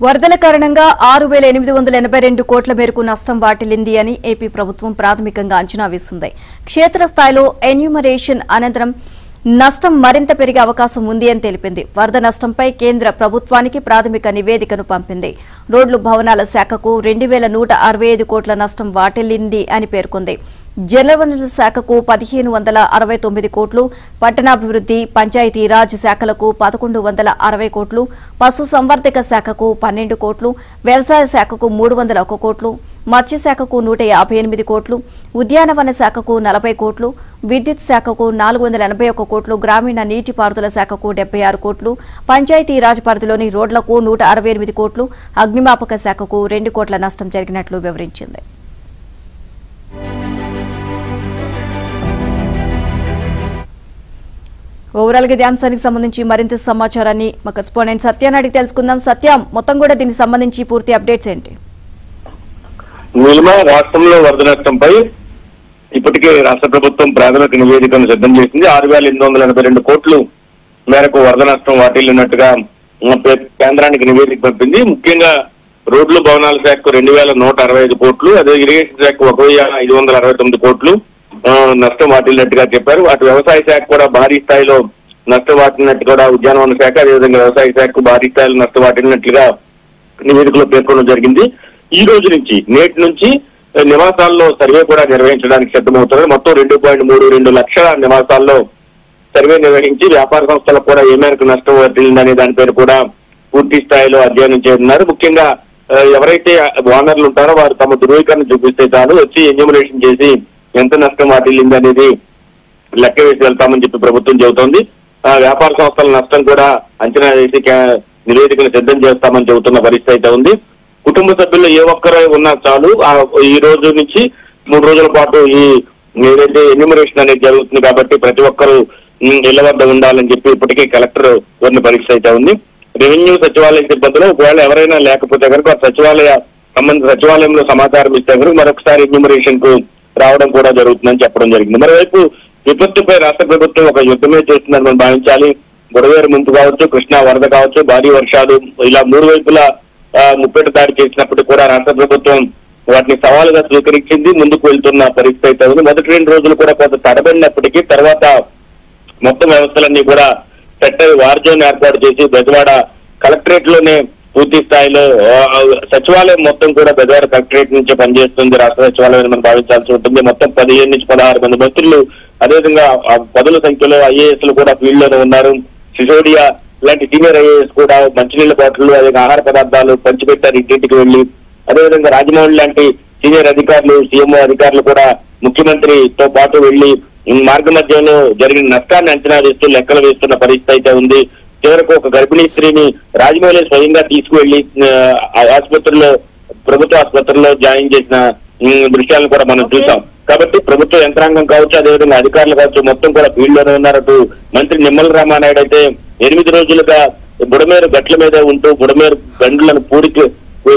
వరదల కారణంగా 6,882 కోట్ల మేరకు నష్టం వాటిల్లింది అని ఏపీ ప్రభుత్వం ప్రాథమికంగా అంచనా వేసింది. క్షేత్రస్థాయిలో ఎన్యూమరేషన్ అనంతరం నష్టం మరింత పెరిగే అవకాశం ఉంది అని తెలిపింది. వరద నష్టంపై కేంద్ర ప్రభుత్వానికి ప్రాథమిక నివేదికను పంపింది. రోడ్లు భవనాల శాఖకు 2,165 కోట్ల నష్టం వాటిల్లింది అని పేర్కొంది. జలవనరుల శాఖకు 1,569 కోట్లు, పట్టణాభివృద్ధి, పంచాయతీరాజ్ శాఖలకు 1,160 కోట్లు, పశు సంవర్ధక శాఖకు 12 కోట్లు, వ్యవసాయ శాఖకు 301 కోట్లు, మత్స్యశాఖకు 158 కోట్లు, ఉద్యానవన శాఖకు 40 కోట్లు, విద్యుత్ శాఖకు 481 కోట్లు, గ్రామీణ నీటిపారుదల శాఖకు 76 కోట్లు, పంచాయతీరాజ్ పరిధిలోని రోడ్లకు 168 కోట్లు, అగ్నిమాపక శాఖకు 2 కోట్ల నష్టం జరిగినట్లు వివరించింది. ఓవరాల్ గా ఈ అంశానికి సంబంధించి మరింత సమాచారాన్ని మా కరెస్పాండెంట్ సత్యాన్ని అడిగి తెలుసుకుందాం. సత్యం, మొత్తం కూడా దీనికి సంబంధించి పూర్తి అప్డేట్స్ ఏంటి? రాష్ట్రంలో వరద నష్టంపై ఇప్పటికే రాష్ట్ర ప్రభుత్వం ప్రాథమిక నివేదికను సిద్ధం చేసింది. 6,882 కోట్లు మేరకు వరద నష్టం వాటిల్లినట్టుగా కేంద్రానికి నివేదిక పంపింది. ముఖ్యంగా రోడ్లు భవనాల శాఖకు 2,165 కోట్లు, అదే ఇరిగేషన్ శాఖకు 1,569 కోట్లు నష్టం వాటిల్లినట్టుగా చెప్పారు. అటు వ్యవసాయ శాఖ కూడా భారీ స్థాయిలో నష్టం వాటిల్లినట్టు కూడా ఉద్యానవన శాఖ, అదేవిధంగా వ్యవసాయ శాఖకు భారీ స్థాయిలో నష్టం వాటిల్లినట్లుగా నివేదికలో పేర్కొనడం జరిగింది. ఈ రోజు నుంచి నేటి నుంచి నివాసాల్లో సర్వే కూడా నిర్వహించడానికి సిద్ధమవుతున్నారు. మొత్తం 2.32 లక్షల నివాసాల్లో సర్వే నిర్వహించి వ్యాపార సంస్థలకు కూడా ఏ మేరకు నష్టం వాటిల్లిందనే దాని పేరు కూడా పూర్తి స్థాయిలో అధ్యయనం చేస్తున్నారు. ముఖ్యంగా ఎవరైతే ఓనర్లు ఉంటారో వారు తమ ధృవీకరణ చూపిస్తే చాలు వచ్చి ఎన్యూమరేషన్ చేసి ఎంత నష్టం వాటిల్లింది అనేది లెక్క వేసి వెళ్తామని చెప్పి ప్రభుత్వం చెబుతోంది. వ్యాపార సంస్థల నష్టం కూడా అంచనా వేసి నివేదికను సిద్ధం చేస్తామని చెబుతున్న పరిస్థితి అయితే ఉంది. కుటుంబ సభ్యులు ఏ ఒక్కరో ఉన్నా చాలు ఈ రోజు నుంచి 3 రోజుల పాటు ఈ ఏదైతే ఎన్యూమరేషన్ అనేది జరుగుతుంది కాబట్టి ప్రతి ఒక్కరూ ఇళ్ల వద్ద ఉండాలని చెప్పి ఇప్పటికే కలెక్టర్ కోరిన పరిస్థితి అయితే ఉంది. రెవెన్యూ సచివాలయ సిబ్బందిలో ఒకవేళ ఎవరైనా లేకపోతే కనుక సచివాలయంలో సమాచారం ఇస్తే కనుక మరొకసారి ఎన్యూమరేషన్ కు రావడం కూడా జరుగుతుందని చెప్పడం జరిగింది. మరోవైపు విపత్తుపై రాష్ట్ర ప్రభుత్వం ఒక యుద్ధమే చేస్తుందని మనం భావించాలి. బుడవేరు ముంపు కావచ్చు, కృష్ణా వరద కావచ్చు, భారీ వర్షాలు ఇలా 3 వైపులా ముప్పేట దాడి చేసినప్పటికీ కూడా రాష్ట్ర ప్రభుత్వం వాటిని సవాలుగా స్వీకరించింది, ముందుకు వెళ్తున్న పరిస్థితి అయితే ఉంది. మొదటి 2 రోజులు కూడా కొంత తడబడినప్పటికీ తర్వాత మొత్తం వ్యవస్థలన్నీ కూడా సెట్ అయి వార్ జోన్ ఏర్పాటు చేసి బెజవాడ కలెక్టరేట్ లోనే పూర్తి స్థాయిలో సచివాలయం మొత్తం కూడా బెజవాడ కలెక్టరేట్ నుంచే పనిచేస్తుంది రాష్ట్ర సచివాలయం మనం భావించాల్సి ఉంటుంది. మొత్తం 15 నుంచి 16 మంది మంత్రులు, అదేవిధంగా పదుల సంఖ్యలో ఐఏఎస్లు కూడా ఫీల్డ్ లోనే ఉన్నారు. సిసోడియా ఇలాంటి సీనియర్ ఐఏఎస్ కూడా మంచినీళ్ల బాటలు, అదే ఆహార పదార్థాలు పంచిపెట్టారు ఇంటింటికి వెళ్లి. అదేవిధంగా రాజమౌళి లాంటి సీనియర్ అధికారులు, సీఎంఓ అధికారులు కూడా ముఖ్యమంత్రితో పాటు వెళ్లి మార్గ మధ్యంలో జరిగిన నష్టాన్ని అంచనా వేస్తూ లెక్కలు వేస్తున్న పరిస్థితి అయితే ఉంది. చివరకు ఒక గర్భిణీ స్త్రీని రాజమౌళి స్వయంగా తీసుకువెళ్లి ఆసుపత్రిలో, ప్రభుత్వ ఆసుపత్రిలో జాయిన్ చేసిన దృశ్యాలను కూడా మనం చూసాం. కాబట్టి ప్రభుత్వ యంత్రాంగం కావచ్చు, అదేవిధంగా అధికారులు కావచ్చు మొత్తం కూడా ఫీల్డ్ లోనే ఉన్నారు. అటు మంత్రి నిమ్మల రామానాయుడు అయితే 8 రోజులుగా బుడమేరు గట్ల మీద ఉంటూ బుడమేరు గండ్లను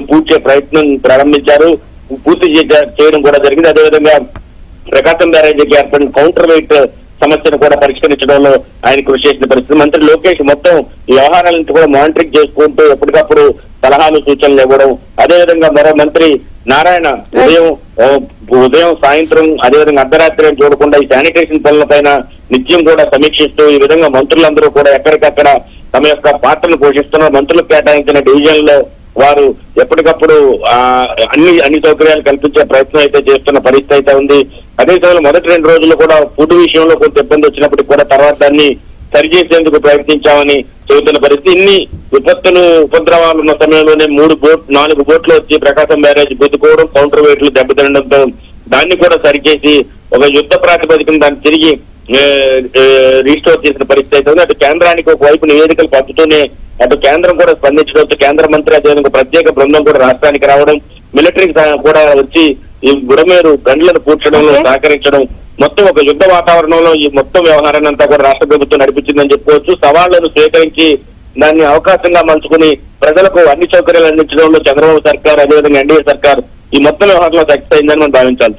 పూడ్చే ప్రయత్నం ప్రారంభించారు, పూర్తి చేయడం కూడా జరిగింది. అదేవిధంగా ప్రకాశం బ్యారేజీకి ఏర్పడిన కౌంటర్ వెయిట్ సమస్యను కూడా పరిష్కరించడంలో ఆయన కృషి చేసిన పరిస్థితి. మంత్రి లోకేష్ మొత్తం ఈ వ్యవహారాలను కూడా మానిటరింగ్ చేసుకుంటూ ఎప్పటికప్పుడు సలహాలు సూచనలు ఇవ్వడం. అదేవిధంగా మరో మంత్రి నారాయణ ఉదయం సాయంత్రం అదేవిధంగా అర్ధరాత్రి చూడకుండా ఈ శానిటేషన్ పనులపైన నిత్యం కూడా సమీక్షిస్తూ ఈ విధంగా మంత్రులందరూ కూడా ఎక్కడికక్కడ తమ యొక్క పాత్రను పోషిస్తున్నారు. మంత్రులకు కేటాయించిన డివిజన్ లో వారు ఎప్పటికప్పుడు అన్ని సౌకర్యాలు కల్పించే ప్రయత్నం అయితే చేస్తున్న పరిస్థితి అయితే ఉంది. అదే సమయంలో మొదటి 2 రోజులు కూడా ఫుడ్ విషయంలో కొంత ఇబ్బంది వచ్చినప్పటికీ కూడా తర్వాత దాన్ని సరిచేసేందుకు ప్రయత్నించామని చెబుతున్న పరిస్థితి. ఇన్ని ఉపద్రవాలు ఉన్న సమయంలోనే 4 బోట్లు వచ్చి ప్రకాశం బ్యారేజ్ గుద్దుకోవడం, కౌంటర్ వెయిట్లు దెబ్బతినడంతో దాన్ని కూడా సరిచేసి ఒక యుద్ధ ప్రాతిపదికన దాన్ని తిరిగి రీస్టోర్ చేసిన పరిస్థితి అయితే ఉంది. అటు కేంద్రానికి ఒకవైపు నివేదికలు పంపుతూనే అటు కేంద్రం కూడా స్పందించడంతో కేంద్ర మంత్రి అదేవిధంగా ప్రత్యేక బృందం కూడా రాష్ట్రానికి రావడం, మిలిటరీకి కూడా వచ్చి ఈ బుడమేరు గండ్లను పూడ్చడంలో సహకరించడం, మొత్తం ఒక యుద్ధ వాతావరణంలో ఈ మొత్తం వ్యవహారాన్ని అంతా కూడా రాష్ట్ర ప్రభుత్వం నడిపించిందని చెప్పుకోవచ్చు. సవాళ్లను స్వీకరించి దాన్ని అవకాశంగా మలుచుకుని ప్రజలకు అన్ని సౌకర్యాలు అందించడంలో చంద్రబాబు సర్కార్ అదేవిధంగా ఎన్డీఏ సర్కార్ ఈ మొత్తం వ్యవహారంలో సక్సెస్ అయిందని మనం భావించాలి.